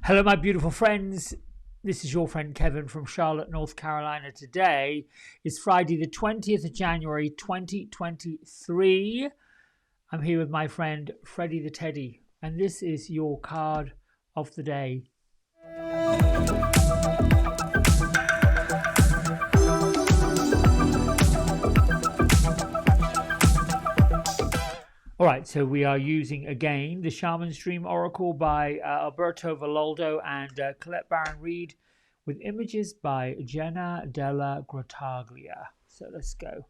Hello, my beautiful friends. This is your friend Kevin from Charlotte, North Carolina. Today is Friday, the 20th of January, 2023. I'm here with my friend Freddie the Teddy, and this is your card of the day. All right, so we are using again the Shaman Stream Oracle by Alberto Villoldo and Colette Baron Reed with images by Jenna Della Grottaglia. So let's go.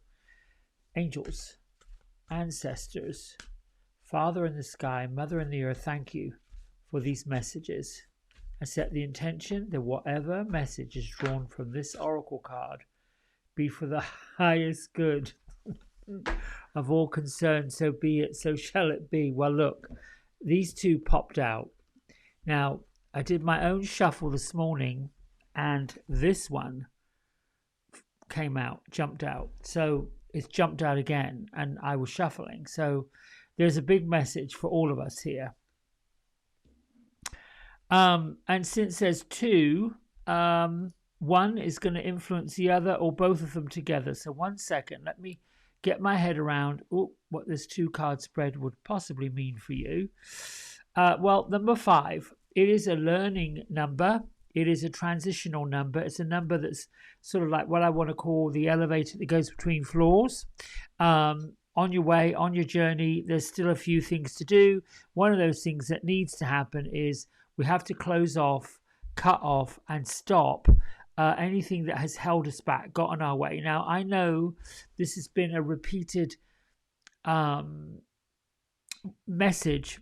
Angels, ancestors, Father in the sky, Mother in the earth, thank you for these messages. I set the intention that whatever message is drawn from this oracle card be for the highest good of all concerned, so be it, so shall it be. Well, look, these two popped out. Now, I did my own shuffle this morning, and this one came out, jumped out. So it's jumped out again, and I was shuffling. So there's a big message for all of us here. And since there's two, one is going to influence the other, or both of them together. So 1 second, let me get my head around what this two card spread would possibly mean for you. Well, number 5, it is a learning number. It is a transitional number. It's a number that's sort of like what I want to call the elevator that goes between floors. On your way, on your journey, there's still a few things to do. One of those things that needs to happen is we have to close off, cut off, and stop anything that has held us back, got in our way. Now, I know this has been a repeated message,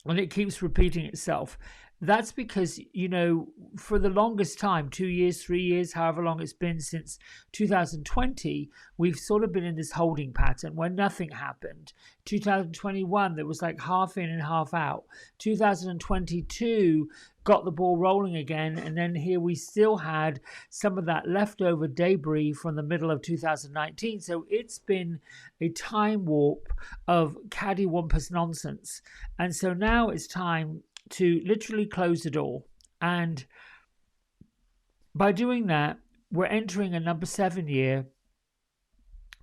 and it keeps repeating itself. That's because, for the longest time, 2 years, 3 years, however long it's been since 2020, we've sort of been in this holding pattern where nothing happened. 2021, there was like half in and half out. 2022 got the ball rolling again, and then here we still had some of that leftover debris from the middle of 2019. So it's been a time warp of cattywampus nonsense. And so now it's time to literally close the door. And by doing that, we're entering a number 7 year.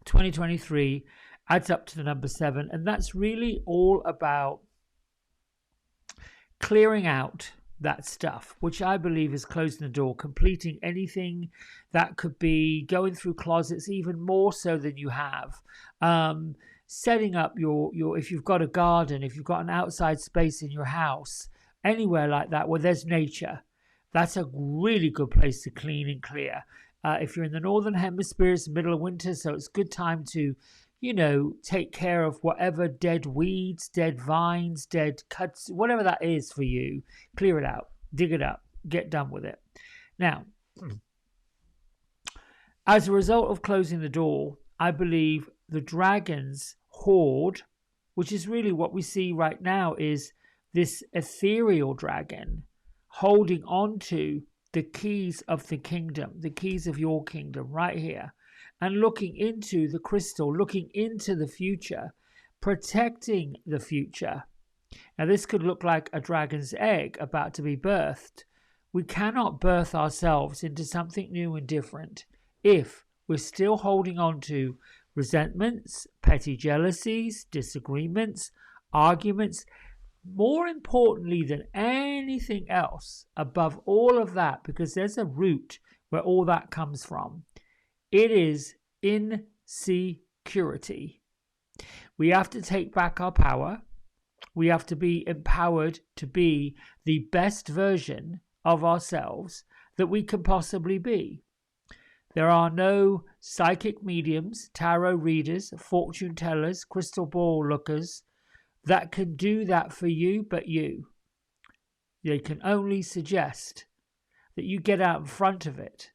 2023 adds up to the number 7, and that's really all about clearing out that stuff, which I believe is closing the door, completing anything that could be going through closets, even more so than you have. Setting up your if you've got a garden, if you've got an outside space in your house, anywhere like that where there's nature, that's a really good place to clean and clear. If you're in the northern hemisphere, it's the middle of winter, so it's a good time to take care of whatever dead weeds, dead vines, dead cuts, whatever that is for you. Clear it out, dig it up, get done with it. Now, as a result of closing the door, I believe the dragon's horde, which is really what we see right now, is this ethereal dragon holding on to the keys of the kingdom, the keys of your kingdom right here, and looking into the crystal, looking into the future, protecting the future. Now, this could look like a dragon's egg about to be birthed. We cannot birth ourselves into something new and different if we're still holding on to resentments, petty jealousies, disagreements, arguments. More importantly than anything else, above all of that, because there's a root where all that comes from, it is insecurity. We have to take back our power. We have to be empowered to be the best version of ourselves that we can possibly be. There are no psychic mediums, tarot readers, fortune tellers, crystal ball lookers that can do that for you but you. They can only suggest that you get out in front of it.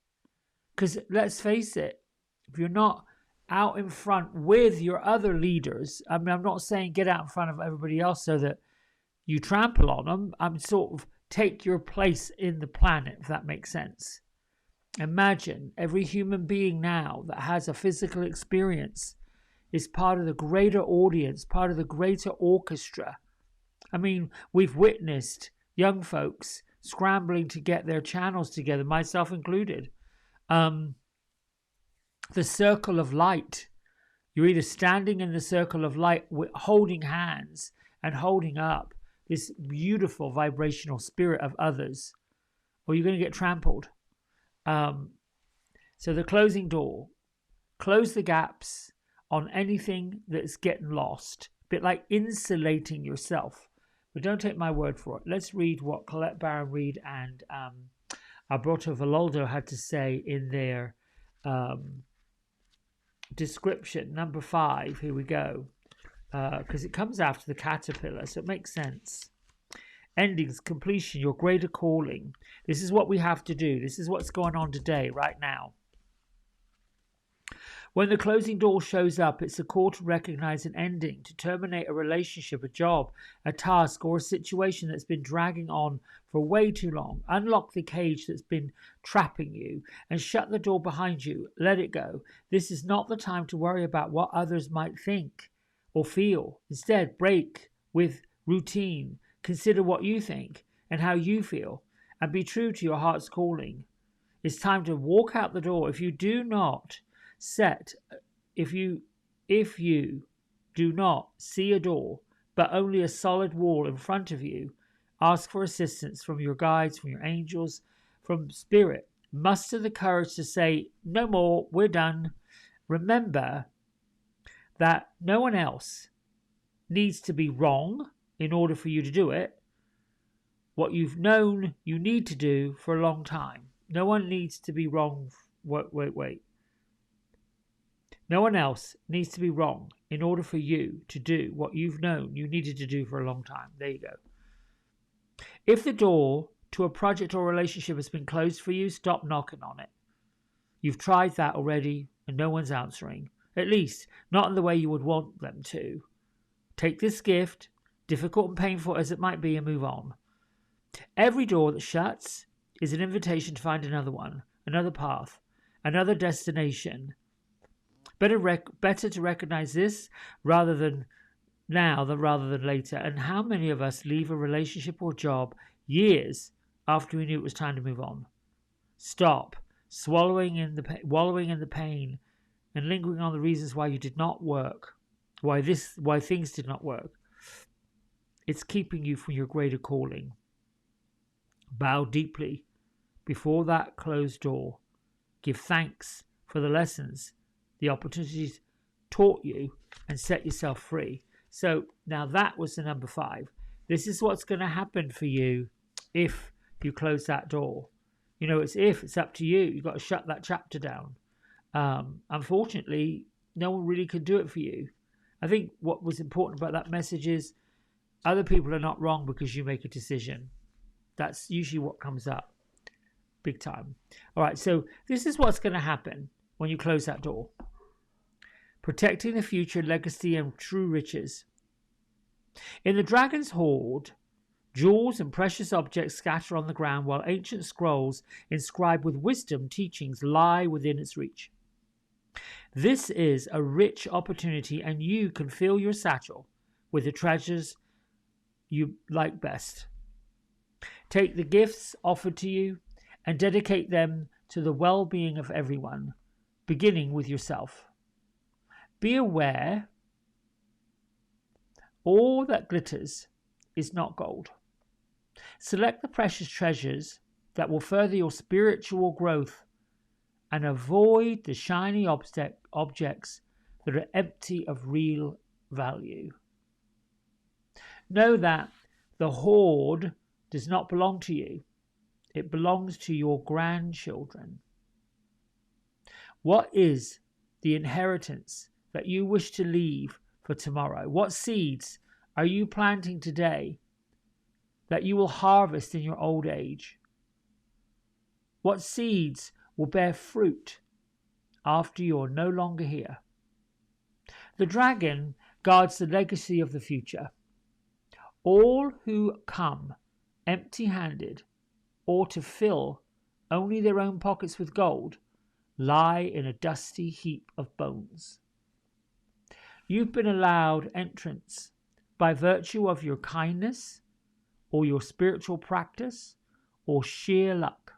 Because let's face it, if you're not out in front with your other leaders, I mean, I'm not saying get out in front of everybody else so that you trample on them. I'm sort of take your place in the planet, if that makes sense. Imagine every human being now that has a physical experience is part of the greater audience, part of the greater orchestra. I mean, we've witnessed young folks scrambling to get their channels together, myself included. Um, the circle of light. You're either standing in the circle of light, holding hands and holding up this beautiful vibrational spirit of others, or you're going to get trampled. So the closing door, close the gaps on anything that's getting lost, a bit like insulating yourself. But don't take my word for it. Let's read what Colette Baron Reid and Alberto Villoldo had to say in their description. Number 5, here we go. Because it comes after the caterpillar, so it makes sense. Endings, completion, your greater calling. This is what we have to do. This is what's going on today, right now. When the closing door shows up, it's a call to recognize an ending, to terminate a relationship, a job, a task, or a situation that's been dragging on for way too long. Unlock the cage that's been trapping you and shut the door behind you. Let it go. This is not the time to worry about what others might think or feel. Instead, break with routine. Consider what you think and how you feel, and be true to your heart's calling. It's time to walk out the door. If you do not see a door but only a solid wall in front of you, ask for assistance from your guides, from your angels, from spirit. Muster the courage to say, no more, we're done. Remember that no one else needs to be wrong in order for you to do it. What you've known you need to do for a long time. No one needs to be wrong. Wait. No one else needs to be wrong in order for you to do what you've known you needed to do for a long time. There you go. If the door to a project or relationship has been closed for you, stop knocking on it. You've tried that already and no one's answering. At least not in the way you would want them to. Take this gift, difficult and painful as it might be, and move on. Every door that shuts is an invitation to find another one, another path, another destination. Better to recognize this rather than later. And how many of us leave a relationship or job years after we knew it was time to move on? Stop wallowing in the pain and lingering on the reasons why you did not work, why things did not work. It's keeping you from your greater calling. Bow deeply before that closed door. Give thanks for the lessons, the opportunities taught you, and set yourself free. So now that was the number 5. This is what's going to happen for you if you close that door. It's up to you. You've got to shut that chapter down. Unfortunately, no one really could do it for you. I think what was important about that message is other people are not wrong because you make a decision. That's usually what comes up big time. All right, so this is what's going to happen when you close that door. Protecting the future, legacy, and true riches. In the dragon's hoard, jewels and precious objects scatter on the ground, while ancient scrolls inscribed with wisdom teachings lie within its reach. This is a rich opportunity, and you can fill your satchel with the treasures you like best. Take the gifts offered to you and dedicate them to the well-being of everyone, beginning with yourself. Be aware, all that glitters is not gold. Select the precious treasures that will further your spiritual growth and avoid the shiny objects that are empty of real value. Know that the hoard does not belong to you. It belongs to your grandchildren. What is the inheritance that you wish to leave for tomorrow? What seeds are you planting today that you will harvest in your old age? What seeds will bear fruit after you're no longer here? The dragon guards the legacy of the future. All who come empty-handed or to fill only their own pockets with gold lie in a dusty heap of bones. You've been allowed entrance by virtue of your kindness or your spiritual practice, or sheer luck.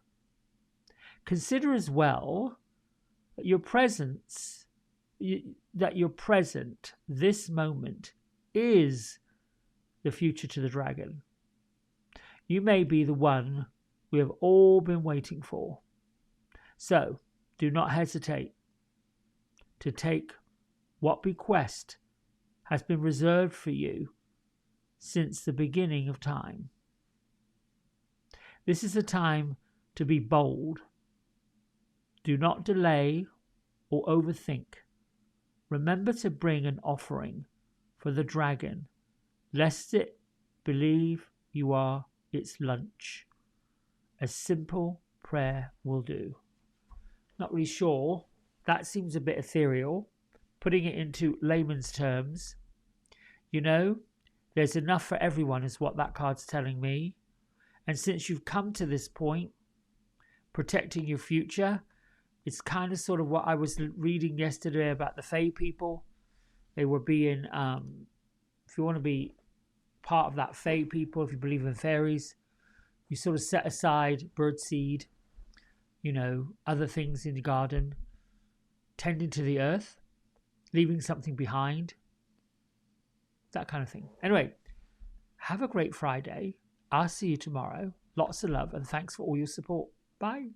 Consider as well that your presence, that your present, this moment, is the future to the dragon. You may be the one we have all been waiting for. So, do not hesitate to take what bequest has been reserved for you since the beginning of time. This is a time to be bold. Do not delay or overthink. Remember to bring an offering for the dragon, lest it believe you are its lunch. A simple prayer will do. Not really sure. That seems a bit ethereal. Putting it into layman's terms, there's enough for everyone is what that card's telling me. And since you've come to this point, protecting your future, it's kind of sort of what I was reading yesterday about the Fae people. They were being, if you want to be part of that Fae people, if you believe in fairies, you sort of set aside birdseed, other things in the garden, tending to the earth, leaving something behind, that kind of thing. Anyway, have a great Friday. I'll see you tomorrow. Lots of love and thanks for all your support. Bye.